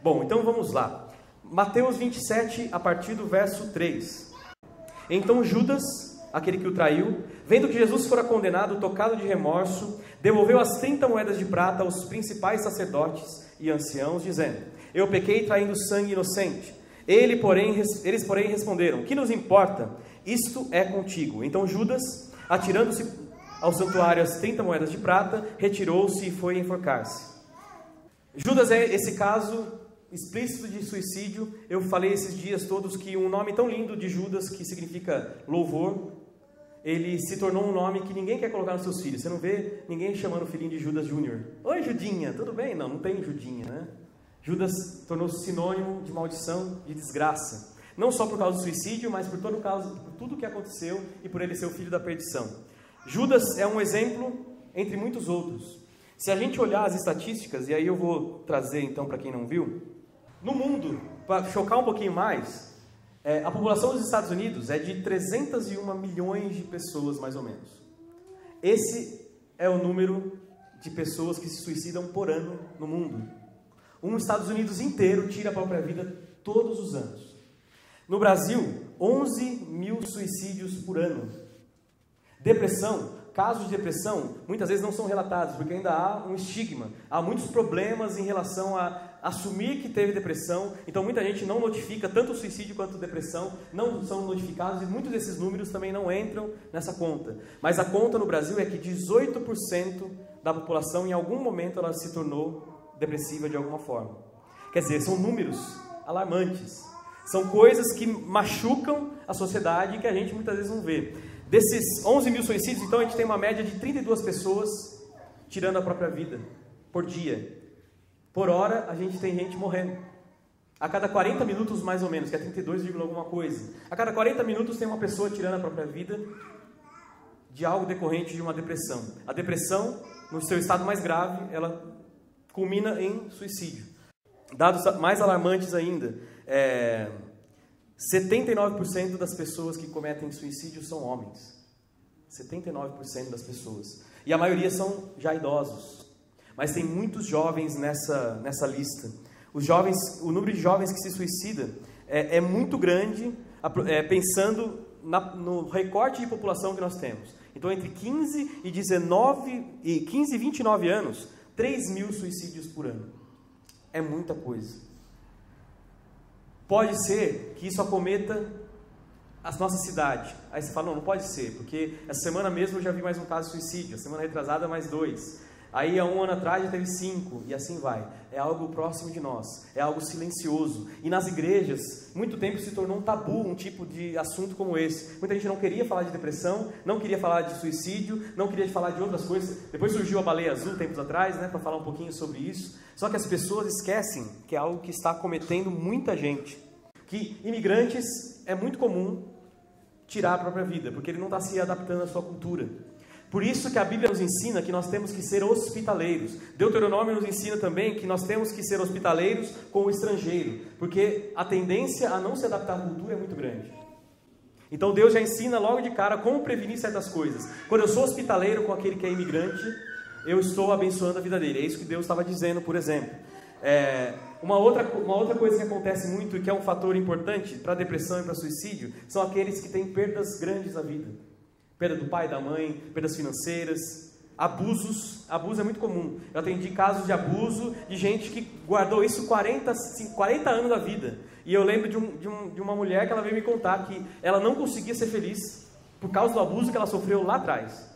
Bom, então vamos lá. Mateus 27, a partir do verso 3. Então Judas, aquele que o traiu, vendo que Jesus fora condenado, tocado de remorso, devolveu as 30 moedas de prata aos principais sacerdotes e anciãos, dizendo: eu pequei traindo sangue inocente. Eles, porém, responderam: que nos importa? Isto é contigo. Então Judas, atirando-se ao santuário as 30 moedas de prata, retirou-se e foi enforcar-se. Judas é esse caso explícito de suicídio. Eu falei esses dias todos que um nome tão lindo de Judas, que significa louvor, ele se tornou um nome que ninguém quer colocar nos seus filhos. Você não vê ninguém chamando o filhinho de Judas Júnior. Oi, Judinha, tudo bem? Não tem Judinha, né? Judas tornou-se sinônimo de maldição, de desgraça. Não só por causa do suicídio, mas por tudo que aconteceu e por ele ser o filho da perdição. Judas é um exemplo entre muitos outros. Se a gente olhar as estatísticas, e aí eu vou trazer então para quem não viu, no mundo, para chocar um pouquinho mais, a população dos Estados Unidos é de 301 milhões de pessoas, mais ou menos. Esse é o número de pessoas que se suicidam por ano no mundo. Os Estados Unidos inteiro tira a própria vida todos os anos. No Brasil, 11 mil suicídios por ano. Depressão, casos de depressão, muitas vezes não são relatados, porque ainda há um estigma. Há muitos problemas em relação a assumir que teve depressão. Então muita gente não notifica, tanto o suicídio quanto a depressão não são notificados, e muitos desses números também não entram nessa conta. Mas a conta no Brasil é que 18% da população, em algum momento, ela se tornou depressiva de alguma forma. Quer dizer, são números alarmantes. São coisas que machucam a sociedade e que a gente muitas vezes não vê. Desses 11 mil suicídios, então, a gente tem uma média de 32 pessoas tirando a própria vida por dia. Por hora, a gente tem gente morrendo. A cada 40 minutos, mais ou menos, que é 32, alguma coisa. A cada 40 minutos tem uma pessoa tirando a própria vida de algo decorrente de uma depressão. A depressão, no seu estado mais grave, ela culmina em suicídio. Dados mais alarmantes ainda, 79% das pessoas que cometem suicídio são homens. 79% das pessoas. E a maioria são já idosos. Mas tem muitos jovens nessa lista. O número de jovens que se suicida é muito grande, pensando no recorte de população que nós temos. Então, entre 15 e 29 anos, 3 mil suicídios por ano. É muita coisa. Pode ser que isso acometa a nossa cidade. Aí você fala: não pode ser, porque essa semana mesmo eu já vi mais um caso de suicídio, a semana retrasada mais 2. Aí há um ano atrás já teve 5, e assim vai. É algo próximo de nós, é algo silencioso. E nas igrejas, muito tempo se tornou um tabu, um tipo de assunto como esse. Muita gente não queria falar de depressão, não queria falar de suicídio, não queria falar de outras coisas. Depois surgiu a Baleia Azul, tempos atrás, para falar um pouquinho sobre isso. Só que as pessoas esquecem que é algo que está acometendo muita gente. Que imigrantes é muito comum tirar a própria vida, porque ele não está se adaptando à sua cultura. Por isso que a Bíblia nos ensina que nós temos que ser hospitaleiros. Deuteronômio nos ensina também que nós temos que ser hospitaleiros com o estrangeiro, porque a tendência a não se adaptar à cultura é muito grande. Então Deus já ensina logo de cara como prevenir certas coisas. Quando eu sou hospitaleiro com aquele que é imigrante, eu estou abençoando a vida dele. É isso que Deus estava dizendo, por exemplo. Uma outra coisa que acontece muito e que é um fator importante para depressão e para suicídio são aqueles que têm perdas grandes na vida. Perda do pai, da mãe, perdas financeiras, abusos. Abuso é muito comum. Eu atendi casos de abuso de gente que guardou isso 40 anos da vida. E eu lembro de uma mulher que ela veio me contar que ela não conseguia ser feliz por causa do abuso que ela sofreu lá atrás.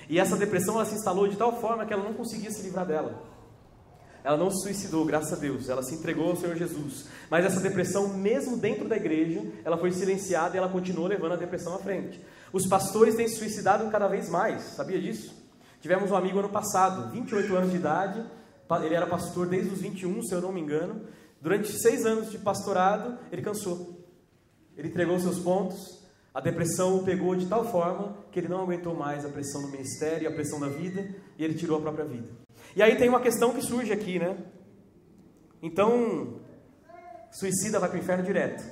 E essa depressão ela se instalou de tal forma que ela não conseguia se livrar dela. Ela não se suicidou, graças a Deus. Ela se entregou ao Senhor Jesus. Mas essa depressão, mesmo dentro da igreja, ela foi silenciada e ela continuou levando a depressão à frente. Os pastores têm se suicidado cada vez mais. Sabia disso? Tivemos um amigo ano passado, 28 anos de idade. Ele era pastor desde os 21, se eu não me engano. Durante 6 anos de pastorado, ele cansou. Ele entregou seus pontos. A depressão o pegou de tal forma que ele não aguentou mais a pressão do ministério, a pressão da vida, e ele tirou a própria vida. E aí tem uma questão que surge aqui, né? Então, suicida vai para o inferno direto.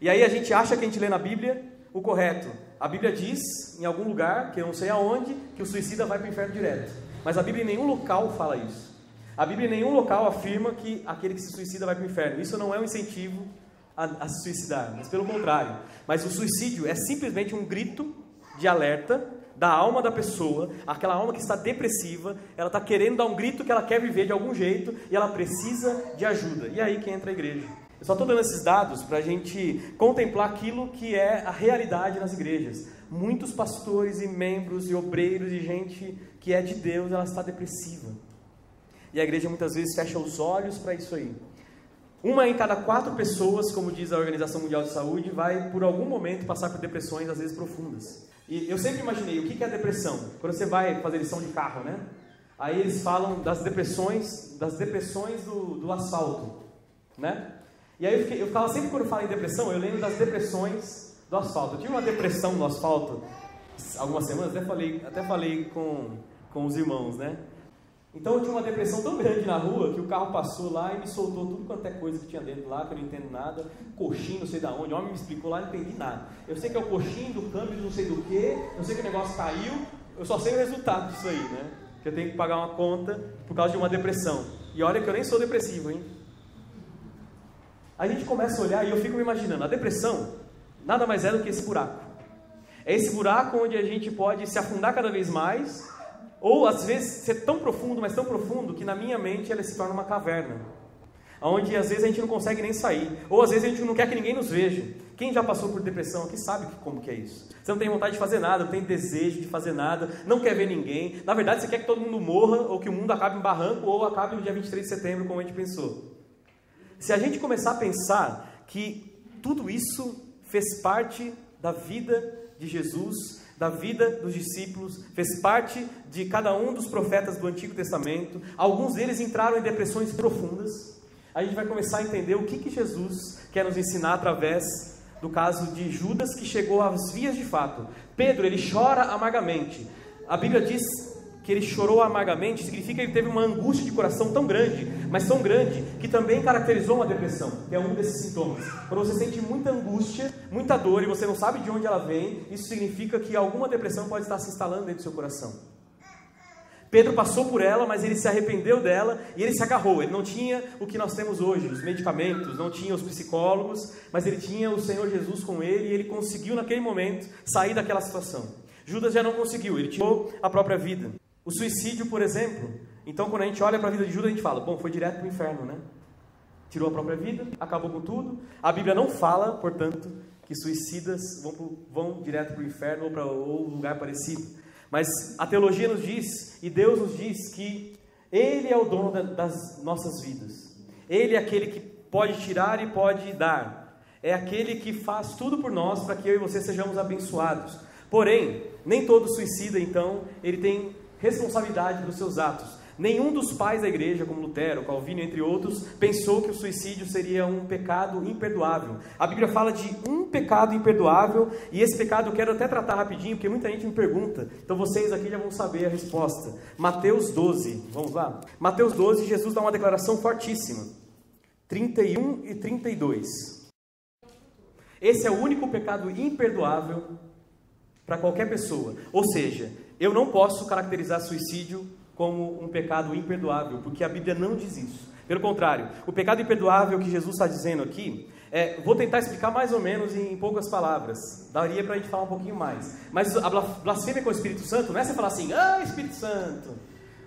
E aí a gente acha que a gente lê na Bíblia o correto. A Bíblia diz, em algum lugar, que eu não sei aonde, que o suicida vai para o inferno direto. Mas a Bíblia em nenhum local fala isso. A Bíblia em nenhum local afirma que aquele que se suicida vai para o inferno. Isso não é um incentivo a se suicidar, mas pelo contrário. Mas o suicídio é simplesmente um grito de alerta da alma da pessoa, aquela alma que está depressiva, ela está querendo dar um grito que ela quer viver de algum jeito e ela precisa de ajuda. E é aí que entra a igreja. Eu só estou dando esses dados para a gente contemplar aquilo que é a realidade nas igrejas. Muitos pastores e membros e obreiros e gente que é de Deus, ela está depressiva. E a igreja muitas vezes fecha os olhos para isso aí. 1 em cada 4 pessoas, como diz a Organização Mundial de Saúde, vai por algum momento passar por depressões, às vezes profundas. E eu sempre imaginei, o que é a depressão? Quando você vai fazer lição de carro, né? Aí eles falam das depressões do asfalto, né? E aí eu ficava sempre, quando eu falo em depressão, eu lembro das depressões do asfalto. Eu tive uma depressão no asfalto algumas semanas, até falei com os irmãos, né? Então eu tinha uma depressão tão grande na rua que o carro passou lá e me soltou tudo quanto é coisa que tinha dentro lá, que eu não entendo nada, coxinho, não sei da onde, o homem me explicou lá, não entendi nada. Eu sei que é o coxinho do câmbio, não sei do que, eu sei que o negócio caiu, eu só sei o resultado disso aí, né? Que eu tenho que pagar uma conta por causa de uma depressão. E olha que eu nem sou depressivo, hein? A gente começa a olhar e eu fico me imaginando, a depressão nada mais é do que esse buraco. É esse buraco onde a gente pode se afundar cada vez mais, ou às vezes ser tão profundo, mas tão profundo, que na minha mente ela se torna uma caverna, onde às vezes a gente não consegue nem sair, ou às vezes a gente não quer que ninguém nos veja. Quem já passou por depressão aqui sabe como que é isso. Você não tem vontade de fazer nada, não tem desejo de fazer nada, não quer ver ninguém. Na verdade você quer que todo mundo morra, ou que o mundo acabe em barranco, ou acabe no dia 23 de setembro, como a gente pensou. Se a gente começar a pensar que tudo isso fez parte da vida de Jesus, da vida dos discípulos, fez parte de cada um dos profetas do Antigo Testamento, alguns deles entraram em depressões profundas, a gente vai começar a entender o que Jesus quer nos ensinar através do caso de Judas, que chegou às vias de fato. Pedro, ele chora amargamente. A Bíblia diz que ele chorou amargamente, significa que ele teve uma angústia de coração tão grande, mas tão grande, que também caracterizou uma depressão, que é um desses sintomas. Quando você sente muita angústia, muita dor, e você não sabe de onde ela vem, isso significa que alguma depressão pode estar se instalando dentro do seu coração. Pedro passou por ela, mas ele se arrependeu dela, e ele se agarrou. Ele não tinha o que nós temos hoje, os medicamentos, não tinha os psicólogos, mas ele tinha o Senhor Jesus com ele, e ele conseguiu naquele momento sair daquela situação. Judas já não conseguiu, ele tirou a própria vida. O suicídio, por exemplo, então quando a gente olha para a vida de Judas, a gente fala, bom, foi direto para o inferno, né? Tirou a própria vida, acabou com tudo. A Bíblia não fala, portanto, que suicidas vão direto para o inferno ou para um lugar parecido. Mas a teologia nos diz, e Deus nos diz, que Ele é o dono das nossas vidas. Ele é aquele que pode tirar e pode dar. É aquele que faz tudo por nós para que eu e você sejamos abençoados. Porém, nem todo suicida, então, ele tem responsabilidade dos seus atos. Nenhum dos pais da igreja, como Lutero, Calvino, entre outros, pensou que o suicídio seria um pecado imperdoável. A Bíblia fala de um pecado imperdoável, e esse pecado eu quero até tratar rapidinho, porque muita gente me pergunta, então vocês aqui já vão saber a resposta. Mateus 12, vamos lá? Mateus 12, Jesus dá uma declaração fortíssima, 31 e 32. Esse é o único pecado imperdoável para qualquer pessoa, ou seja, eu não posso caracterizar suicídio como um pecado imperdoável, porque a Bíblia não diz isso. Pelo contrário, o pecado imperdoável que Jesus está dizendo aqui, vou tentar explicar mais ou menos em poucas palavras, daria para a gente falar um pouquinho mais. Mas a blasfêmia com o Espírito Santo não é você falar assim, Espírito Santo.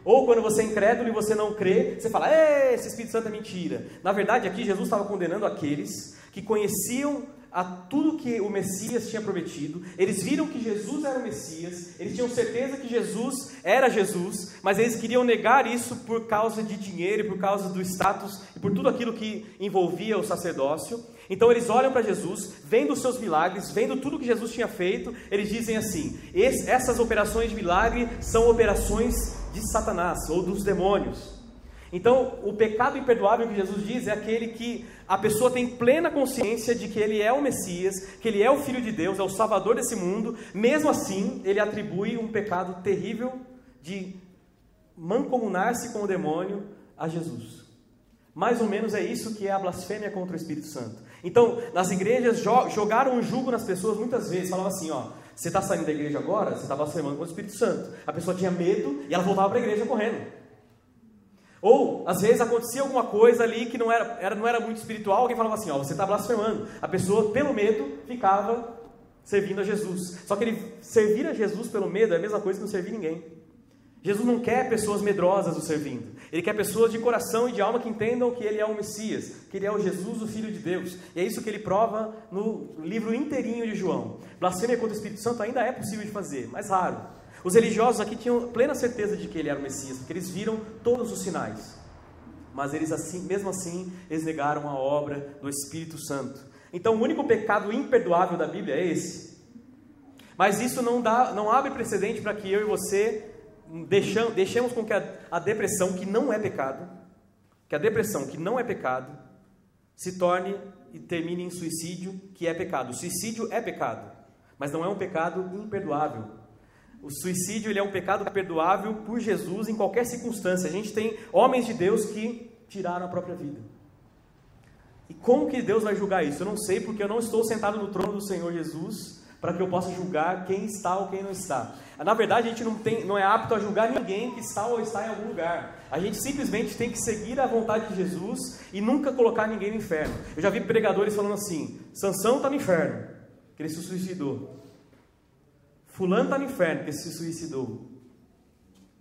Ou quando você é incrédulo e você não crê, você fala, esse Espírito Santo é mentira. Na verdade, aqui Jesus estava condenando aqueles que conheciam a tudo que o Messias tinha prometido. Eles viram que Jesus era o Messias, eles tinham certeza que Jesus era Jesus, mas eles queriam negar isso por causa de dinheiro, por causa do status e por tudo aquilo que envolvia o sacerdócio. Então eles olham para Jesus, vendo os seus milagres, vendo tudo que Jesus tinha feito, eles dizem assim, essas operações de milagre são operações de Satanás ou dos demônios. Então, o pecado imperdoável que Jesus diz é aquele que a pessoa tem plena consciência de que ele é o Messias, que ele é o Filho de Deus, é o Salvador desse mundo. Mesmo assim, ele atribui um pecado terrível de mancomunar-se com o demônio a Jesus. Mais ou menos é isso que é a blasfêmia contra o Espírito Santo. Então, nas igrejas jogaram um jugo nas pessoas muitas vezes, falavam assim, você está saindo da igreja agora, você está blasfemando contra o Espírito Santo. A pessoa tinha medo e ela voltava para a igreja correndo. Ou, às vezes, acontecia alguma coisa ali que não era muito espiritual, alguém falava assim, ó, você está blasfemando. A pessoa, pelo medo, ficava servindo a Jesus. Só que ele servir a Jesus pelo medo é a mesma coisa que não servir ninguém. Jesus não quer pessoas medrosas o servindo. Ele quer pessoas de coração e de alma que entendam que Ele é o Messias, que Ele é o Jesus, o Filho de Deus. E é isso que Ele prova no livro inteirinho de João. Blasfêmia contra o Espírito Santo ainda é possível de fazer, mas raro. Os religiosos aqui tinham plena certeza de que Ele era o Messias, porque eles viram todos os sinais. Mas eles, mesmo assim, eles negaram a obra do Espírito Santo. Então, o único pecado imperdoável da Bíblia é esse. Mas isso não abre precedente para que eu e você deixemos com que a depressão, que não é pecado, se torne e termine em suicídio, que é pecado. O suicídio é pecado, mas não é um pecado imperdoável. O suicídio, ele é um pecado perdoável por Jesus em qualquer circunstância. A gente tem homens de Deus que tiraram a própria vida. E como que Deus vai julgar isso? Eu não sei, porque eu não estou sentado no trono do Senhor Jesus para que eu possa julgar quem está ou quem não está. Na verdade, a gente não é apto a julgar ninguém que está ou está em algum lugar. A gente simplesmente tem que seguir a vontade de Jesus e nunca colocar ninguém no inferno. Eu já vi pregadores falando assim, Sansão está no inferno, que ele se suicidou. Fulano está no inferno, que ele se suicidou.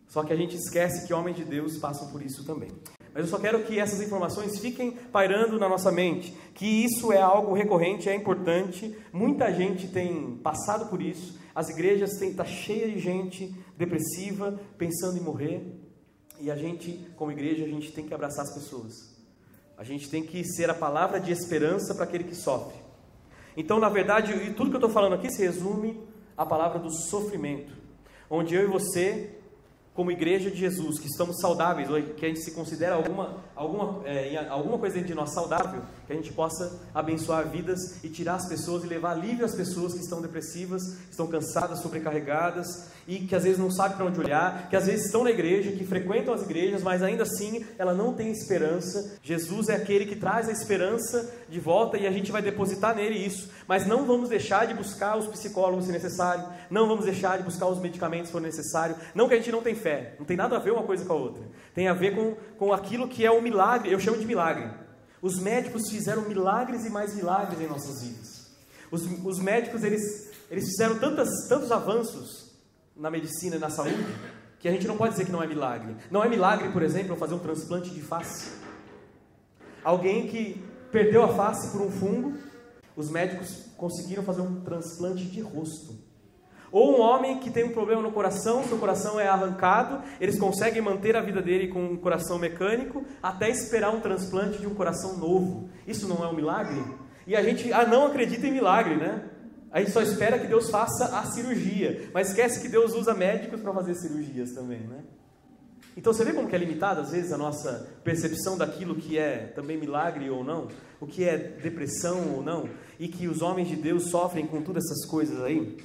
Só que a gente esquece que homens de Deus passam por isso também. Mas eu só quero que essas informações fiquem pairando na nossa mente, que isso é algo recorrente, é importante, muita gente tem passado por isso, as igrejas estão cheias de gente depressiva, pensando em morrer, e a gente, como igreja, a gente tem que abraçar as pessoas, a gente tem que ser a palavra de esperança para aquele que sofre. Então, na verdade, tudo que eu estou falando aqui se resume à palavra do sofrimento, onde eu e você, como igreja de Jesus, que estamos saudáveis, ou que a gente se considera alguma coisa dentro de nós saudável, que a gente possa abençoar vidas e tirar as pessoas e levar alívio às pessoas que estão depressivas, que estão cansadas, sobrecarregadas e que às vezes não sabem para onde olhar, que às vezes estão na igreja, que frequentam as igrejas, mas ainda assim ela não tem esperança. Jesus é aquele que traz a esperança de volta e a gente vai depositar nele isso, mas não vamos deixar de buscar os psicólogos se necessário, não vamos deixar de buscar os medicamentos se for necessário, não que a gente não tem fé, não tem nada a ver uma coisa com a outra, tem a ver com aquilo que é um milagre, eu chamo de milagre. Os médicos fizeram milagres e mais milagres em nossas vidas. Os médicos, eles fizeram tantos avanços na medicina e na saúde, que a gente não pode dizer que não é milagre. Não é milagre, por exemplo, fazer um transplante de face. Alguém que perdeu a face por um fungo, os médicos conseguiram fazer um transplante de rosto. Ou um homem que tem um problema no coração, seu coração é arrancado, eles conseguem manter a vida dele com um coração mecânico, até esperar um transplante de um coração novo. Isso não é um milagre? E a gente não acredita em milagre, né? A gente só espera que Deus faça a cirurgia, mas esquece que Deus usa médicos para fazer cirurgias também, né? Então você vê como que é limitada às vezes a nossa percepção daquilo que é também milagre ou não, o que é depressão ou não, e que os homens de Deus sofrem com todas essas coisas aí.